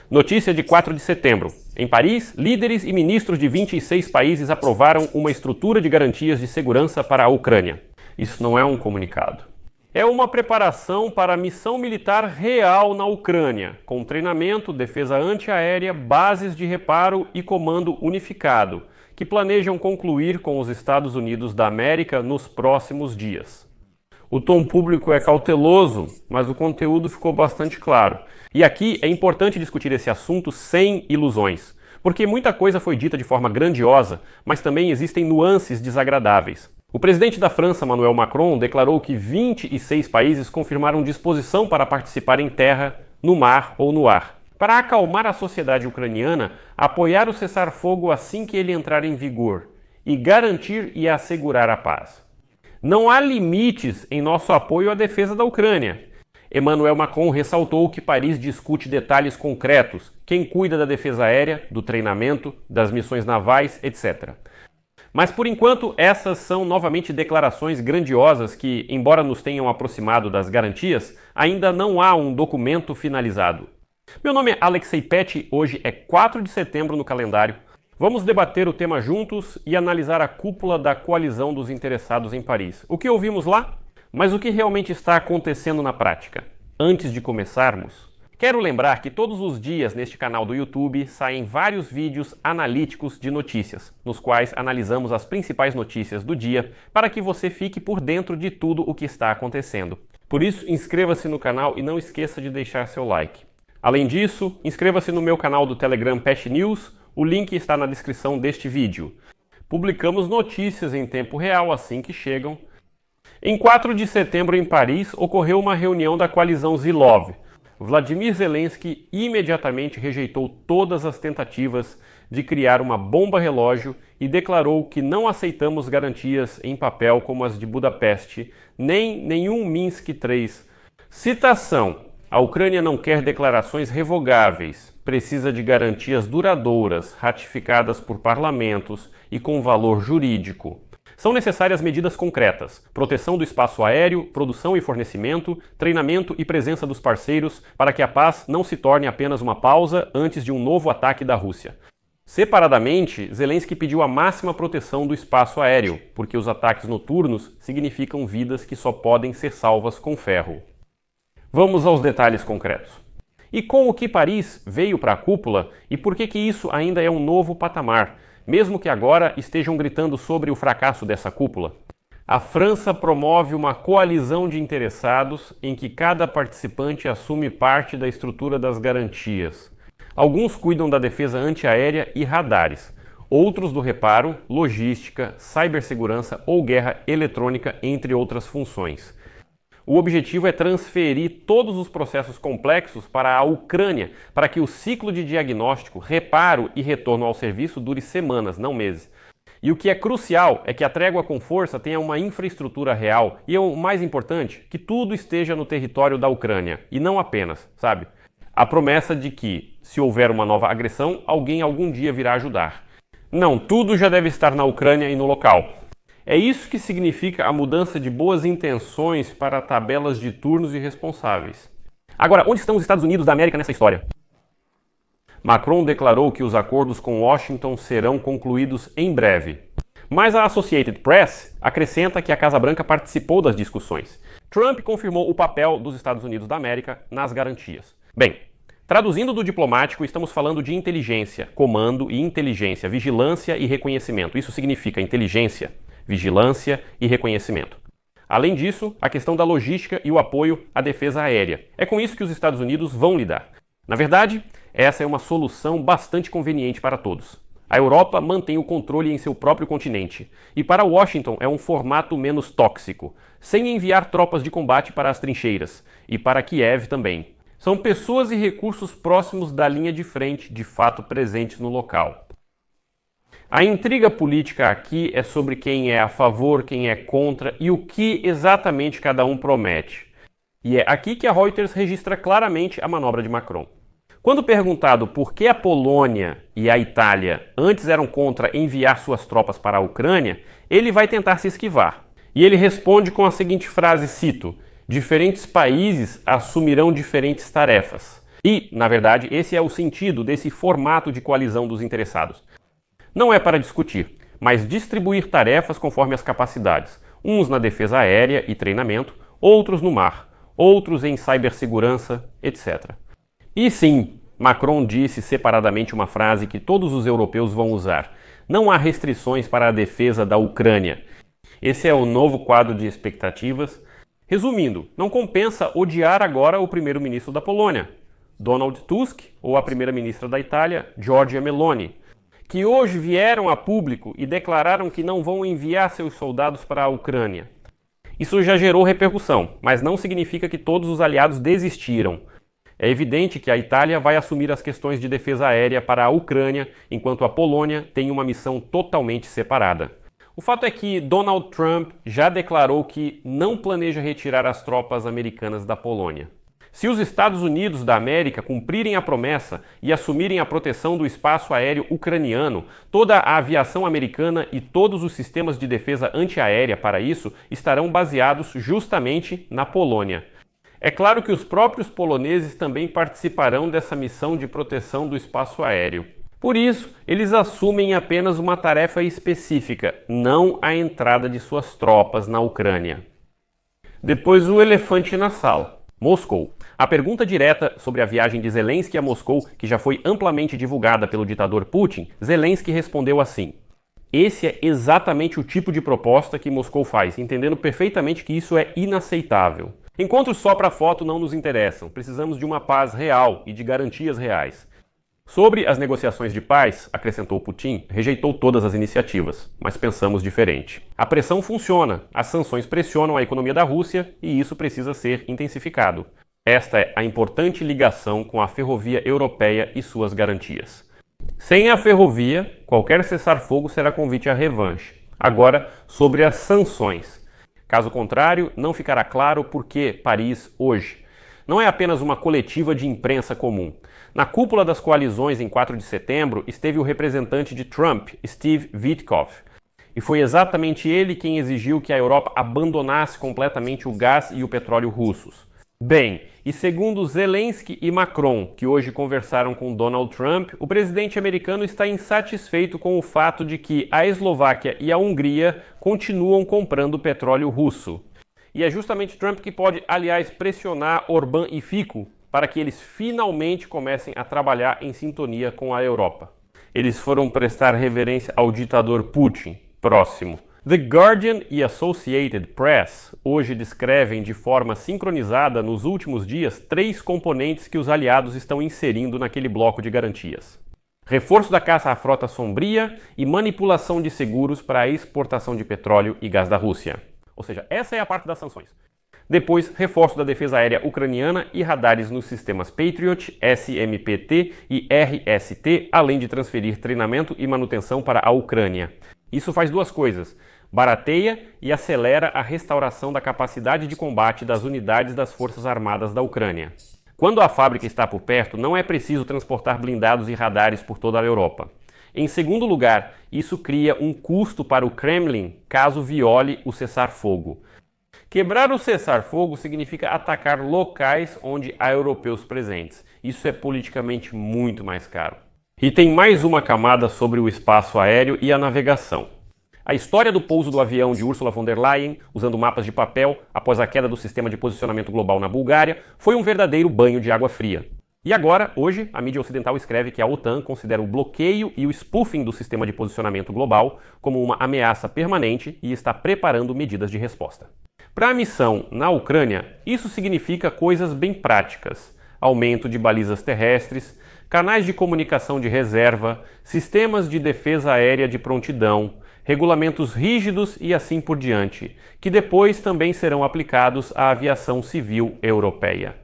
Notícia de 4 de setembro. Em Paris, líderes e ministros de 26 países aprovaram uma estrutura de garantias de segurança para a Ucrânia. Isso não é um comunicado. É uma preparação para a missão militar real na Ucrânia, com treinamento, defesa antiaérea, bases de reparo e comando unificado, que planejam concluir com os Estados Unidos da América nos próximos dias. O tom público é cauteloso, mas o conteúdo ficou bastante claro. E aqui é importante discutir esse assunto sem ilusões, porque muita coisa foi dita de forma grandiosa, mas também existem nuances desagradáveis. O presidente da França, Emmanuel Macron, declarou que 26 países confirmaram disposição para participar em terra, no mar ou no ar. Para acalmar a sociedade ucraniana, apoiar o cessar-fogo assim que ele entrar em vigor e garantir e assegurar a paz. Não há limites em nosso apoio à defesa da Ucrânia. Emmanuel Macron ressaltou que Paris discute detalhes concretos, quem cuida da defesa aérea, do treinamento, das missões navais, etc. Mas, por enquanto, essas são novamente declarações grandiosas que, embora nos tenham aproximado das garantias, ainda não há um documento finalizado. Meu nome é Alexei Pet, hoje é 4 de setembro no calendário. Vamos debater o tema juntos e analisar a cúpula da coalizão dos interessados em Paris. O que ouvimos lá? Mas o que realmente está acontecendo na prática? Antes de começarmos, quero lembrar que todos os dias neste canal do YouTube saem vários vídeos analíticos de notícias, nos quais analisamos as principais notícias do dia para que você fique por dentro de tudo o que está acontecendo. Por isso, inscreva-se no canal e não esqueça de deixar seu like. Além disso, inscreva-se no meu canal do Telegram Pet News, o link está na descrição deste vídeo. Publicamos notícias em tempo real assim que chegam. Em 4 de setembro, em Paris, ocorreu uma reunião da coalizão Zilov. Vladimir Zelensky imediatamente rejeitou todas as tentativas de criar uma bomba relógio e declarou que não aceitamos garantias em papel como as de Budapeste, nem nenhum Minsk III. Citação: a Ucrânia não quer declarações revogáveis, precisa de garantias duradouras, ratificadas por parlamentos e com valor jurídico. São necessárias medidas concretas: proteção do espaço aéreo, produção e fornecimento, treinamento e presença dos parceiros para que a paz não se torne apenas uma pausa antes de um novo ataque da Rússia. Separadamente, Zelensky pediu a máxima proteção do espaço aéreo, porque os ataques noturnos significam vidas que só podem ser salvas com ferro. Vamos aos detalhes concretos. E como que Paris veio para a cúpula e por que isso ainda é um novo patamar, mesmo que agora estejam gritando sobre o fracasso dessa cúpula? A França promove uma coalizão de interessados em que cada participante assume parte da estrutura das garantias. Alguns cuidam da defesa antiaérea e radares, outros do reparo, logística, cibersegurança ou guerra eletrônica, entre outras funções. O objetivo é transferir todos os processos complexos para a Ucrânia, para que o ciclo de diagnóstico, reparo e retorno ao serviço dure semanas, não meses. E o que é crucial é que a trégua com força tenha uma infraestrutura real e, o mais importante, que tudo esteja no território da Ucrânia, e não apenas, sabe? A promessa de que, se houver uma nova agressão, alguém algum dia virá ajudar. Não, tudo já deve estar na Ucrânia e no local. É isso que significa a mudança de boas intenções para tabelas de turnos e responsáveis. Agora, onde estão os Estados Unidos da América nessa história? Macron declarou que os acordos com Washington serão concluídos em breve. Mas a Associated Press acrescenta que a Casa Branca participou das discussões. Trump confirmou o papel dos Estados Unidos da América nas garantias. Bem, traduzindo do diplomático, estamos falando de inteligência, comando e inteligência, vigilância e reconhecimento. Isso significa inteligência, vigilância e reconhecimento. Além disso, a questão da logística e o apoio à defesa aérea. É com isso que os Estados Unidos vão lidar. Na verdade, essa é uma solução bastante conveniente para todos. A Europa mantém o controle em seu próprio continente, e para Washington é um formato menos tóxico, sem enviar tropas de combate para as trincheiras, e para Kiev também. São pessoas e recursos próximos da linha de frente, de fato presentes no local. A intriga política aqui é sobre quem é a favor, quem é contra e o que exatamente cada um promete. E é aqui que a Reuters registra claramente a manobra de Macron. Quando perguntado por que a Polônia e a Itália antes eram contra enviar suas tropas para a Ucrânia, ele vai tentar se esquivar. E ele responde com a seguinte frase, cito: diferentes países assumirão diferentes tarefas. E, na verdade, esse é o sentido desse formato de coalizão dos interessados. Não é para discutir, mas distribuir tarefas conforme as capacidades, uns na defesa aérea e treinamento, outros no mar, outros em cibersegurança, etc. E sim, Macron disse separadamente uma frase que todos os europeus vão usar: não há restrições para a defesa da Ucrânia. Esse é o novo quadro de expectativas. Resumindo, não compensa odiar agora o primeiro-ministro da Polônia, Donald Tusk, ou a primeira-ministra da Itália, Giorgia Meloni, que hoje vieram a público e declararam que não vão enviar seus soldados para a Ucrânia. Isso já gerou repercussão, mas não significa que todos os aliados desistiram. É evidente que a Itália vai assumir as questões de defesa aérea para a Ucrânia, enquanto a Polônia tem uma missão totalmente separada. O fato é que Donald Trump já declarou que não planeja retirar as tropas americanas da Polônia. Se os Estados Unidos da América cumprirem a promessa e assumirem a proteção do espaço aéreo ucraniano, toda a aviação americana e todos os sistemas de defesa antiaérea para isso estarão baseados justamente na Polônia. É claro que os próprios poloneses também participarão dessa missão de proteção do espaço aéreo. Por isso, eles assumem apenas uma tarefa específica, não a entrada de suas tropas na Ucrânia. Depois, o elefante na sala: Moscou. A pergunta direta sobre a viagem de Zelensky a Moscou, que já foi amplamente divulgada pelo ditador Putin, Zelensky respondeu assim: esse é exatamente o tipo de proposta que Moscou faz, entendendo perfeitamente que isso é inaceitável. Encontros só para foto não nos interessam, precisamos de uma paz real e de garantias reais. Sobre as negociações de paz, acrescentou Putin, rejeitou todas as iniciativas, mas pensamos diferente. A pressão funciona, as sanções pressionam a economia da Rússia e isso precisa ser intensificado. Esta é a importante ligação com a ferrovia europeia e suas garantias. Sem a ferrovia, qualquer cessar-fogo será convite à revanche. Agora, sobre as sanções. Caso contrário, não ficará claro por que Paris hoje. Não é apenas uma coletiva de imprensa comum. Na cúpula das coalizões em 4 de setembro esteve o representante de Trump, Steve Witkoff. E foi exatamente ele quem exigiu que a Europa abandonasse completamente o gás e o petróleo russos. Bem, e segundo Zelensky e Macron, que hoje conversaram com Donald Trump, o presidente americano está insatisfeito com o fato de que a Eslováquia e a Hungria continuam comprando petróleo russo. E é justamente Trump que pode, aliás, pressionar Orbán e Fico para que eles finalmente comecem a trabalhar em sintonia com a Europa. Eles foram prestar reverência ao ditador Putin. Próximo. The Guardian e Associated Press hoje descrevem de forma sincronizada nos últimos dias 3 componentes que os aliados estão inserindo naquele bloco de garantias: reforço da caça à frota sombria e manipulação de seguros para a exportação de petróleo e gás da Rússia. Ou seja, essa é a parte das sanções. Depois, reforço da defesa aérea ucraniana e radares nos sistemas Patriot, SMPT e RST, além de transferir treinamento e manutenção para a Ucrânia. Isso faz 2 coisas: barateia e acelera a restauração da capacidade de combate das unidades das Forças Armadas da Ucrânia. Quando a fábrica está por perto, não é preciso transportar blindados e radares por toda a Europa. Em segundo lugar, isso cria um custo para o Kremlin caso viole o cessar-fogo. Quebrar o cessar-fogo significa atacar locais onde há europeus presentes. Isso é politicamente muito mais caro. E tem mais uma camada sobre o espaço aéreo e a navegação. A história do pouso do avião de Ursula von der Leyen, usando mapas de papel, após a queda do sistema de posicionamento global na Bulgária, foi um verdadeiro banho de água fria. E agora, hoje, a mídia ocidental escreve que a OTAN considera o bloqueio e o spoofing do sistema de posicionamento global como uma ameaça permanente e está preparando medidas de resposta. Para a missão na Ucrânia, isso significa coisas bem práticas: aumento de balizas terrestres, canais de comunicação de reserva, sistemas de defesa aérea de prontidão, regulamentos rígidos e assim por diante, que depois também serão aplicados à aviação civil europeia.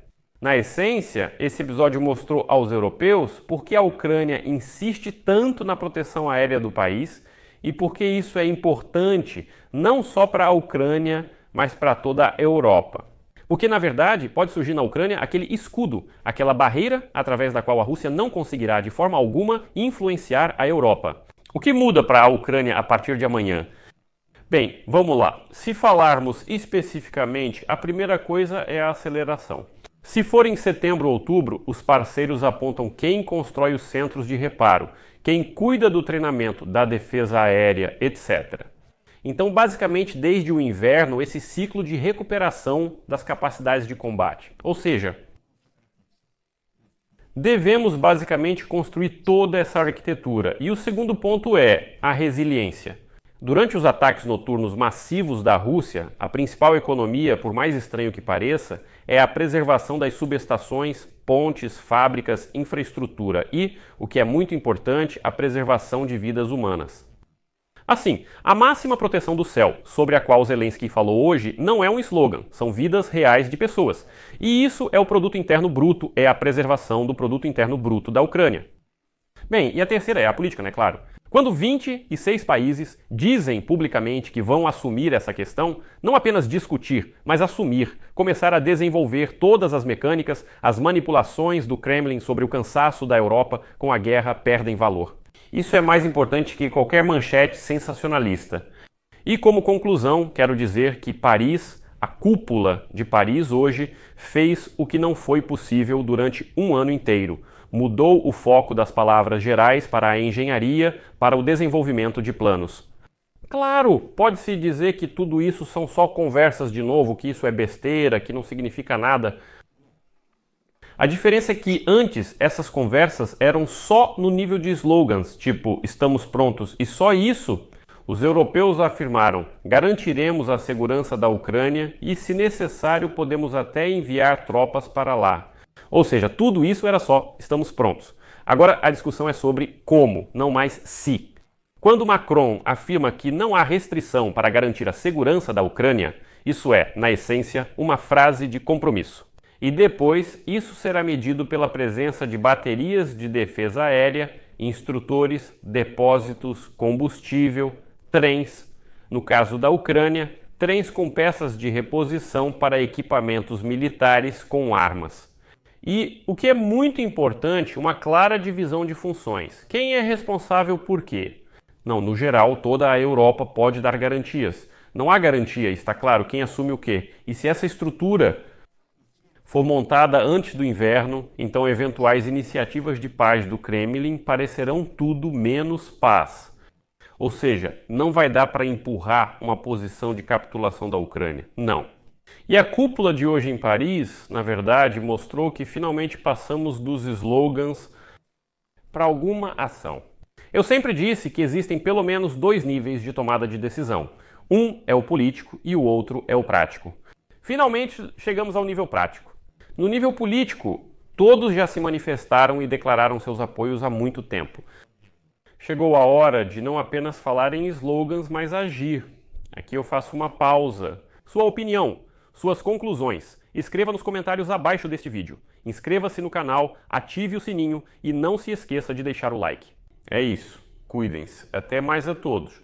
Na essência, esse episódio mostrou aos europeus por que a Ucrânia insiste tanto na proteção aérea do país e por que isso é importante não só para a Ucrânia, mas para toda a Europa. Porque, na verdade, pode surgir na Ucrânia aquele escudo, aquela barreira através da qual a Rússia não conseguirá de forma alguma influenciar a Europa. O que muda para a Ucrânia a partir de amanhã? Bem, vamos lá. Se falarmos especificamente, a primeira coisa é a aceleração. Se for em setembro ou outubro, os parceiros apontam quem constrói os centros de reparo, quem cuida do treinamento, da defesa aérea, etc. Então, basicamente, desde o inverno, esse ciclo de recuperação das capacidades de combate. Ou seja, devemos basicamente construir toda essa arquitetura. E o segundo ponto é a resiliência. Durante os ataques noturnos massivos da Rússia, a principal economia, por mais estranho que pareça, é a preservação das subestações, pontes, fábricas, infraestrutura e, o que é muito importante, a preservação de vidas humanas. Assim, a máxima proteção do céu, sobre a qual Zelensky falou hoje, não é um slogan, são vidas reais de pessoas. E isso é o produto interno bruto, é a preservação do produto interno bruto da Ucrânia. Bem, e a terceira é a política, né, claro. Quando 26 países dizem publicamente que vão assumir essa questão, não apenas discutir, mas assumir, começar a desenvolver todas as mecânicas, as manipulações do Kremlin sobre o cansaço da Europa com a guerra perdem valor. Isso é mais importante que qualquer manchete sensacionalista. E como conclusão, quero dizer que Paris, a cúpula de Paris hoje, fez o que não foi possível durante um ano inteiro. Mudou o foco das palavras gerais para a engenharia, para o desenvolvimento de planos. Claro, pode-se dizer que tudo isso são só conversas de novo, que isso é besteira, que não significa nada. A diferença é que antes essas conversas eram só no nível de slogans, tipo estamos prontos, e só isso. Os europeus afirmaram: garantiremos a segurança da Ucrânia e, se necessário, podemos até enviar tropas para lá. Ou seja, tudo isso era só estamos prontos. Agora a discussão é sobre como, não mais se. Quando Macron afirma que não há restrição para garantir a segurança da Ucrânia, isso é, na essência, uma frase de compromisso. E depois, isso será medido pela presença de baterias de defesa aérea, instrutores, depósitos, combustível, trens, no caso da Ucrânia, trens com peças de reposição para equipamentos militares com armas. E, o que é muito importante, uma clara divisão de funções. Quem é responsável por quê? Não, no geral, toda a Europa pode dar garantias. Não há garantia, está claro, quem assume o quê. E se essa estrutura for montada antes do inverno, então eventuais iniciativas de paz do Kremlin parecerão tudo menos paz. Ou seja, não vai dar para empurrar uma posição de capitulação da Ucrânia. Não. E a cúpula de hoje em Paris, na verdade, mostrou que finalmente passamos dos slogans para alguma ação. Eu sempre disse que existem pelo menos dois níveis de tomada de decisão. Um é o político e o outro é o prático. Finalmente chegamos ao nível prático. No nível político, todos já se manifestaram e declararam seus apoios há muito tempo. Chegou a hora de não apenas falar em slogans, mas agir. Aqui eu faço uma pausa. Sua opinião, suas conclusões, escreva nos comentários abaixo deste vídeo. Inscreva-se no canal, ative o sininho e não se esqueça de deixar o like. É isso. Cuidem-se. Até mais a todos.